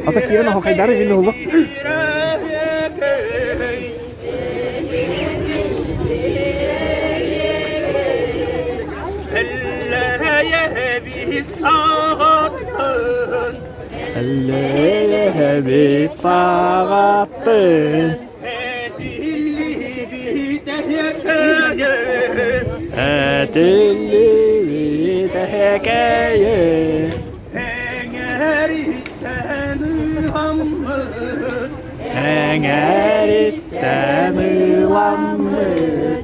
Ata kira no kai dari vino lo. Elle bir sağattın. Edilli bir hikaye. Hengeritten ılanmır.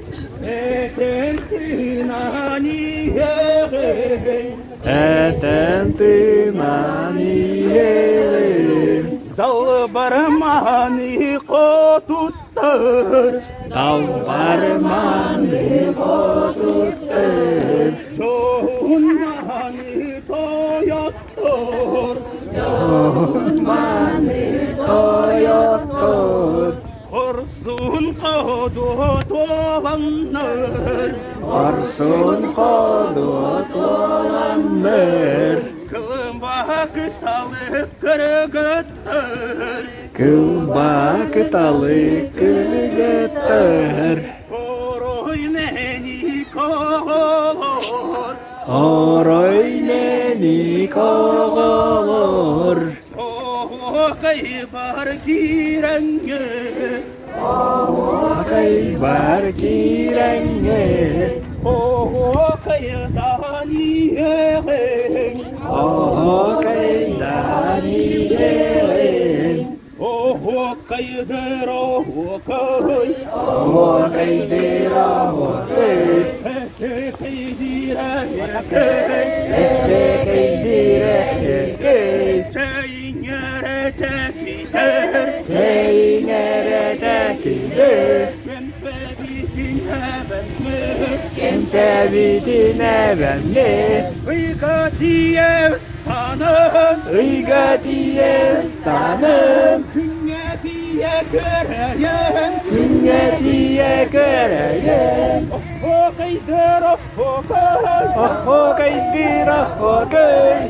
Eten tümaniyelim. Zal barmağını kotuttur. Dal parmağını koturttur. Doğunmanı toyottur. Doğunmanı toyottur. Korsun kodu dolanır. Korsun kodu dolanır. Kılın vakit alıp kırgıttır. Kıl bakıtalı kırgıttır. Oroy meni kolor. Oroy beni kovulur. Oh kaybar girenge. Akay var kirenge. Oh kaydan yeğen. Akay daniyelim. Oh kaydır oh kay. Akaydır akay. Kaydır Ekeydir ekey. Çayın yere çekilir. Zeynere çekilir. Kempe bitin hemen mi? Kente bitine benli. Uyga diye ıslanım. Uyga diye stanım. Künye diye göreyim. Künye diye göreyim. Oh kaydır oh kay. Oho kaydır oho kay.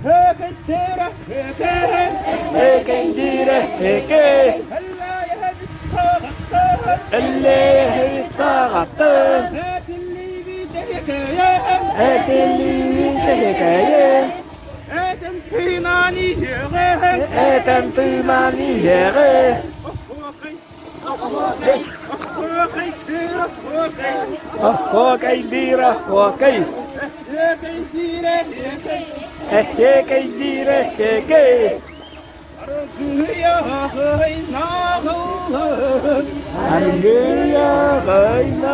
Kaydır oh kay. Ekeydir ekey. Elle sağattın. Ekeli tekeye. Eten tümani yere. Oho kaydır oho kay. Ekeydir ekey. Angıya kayna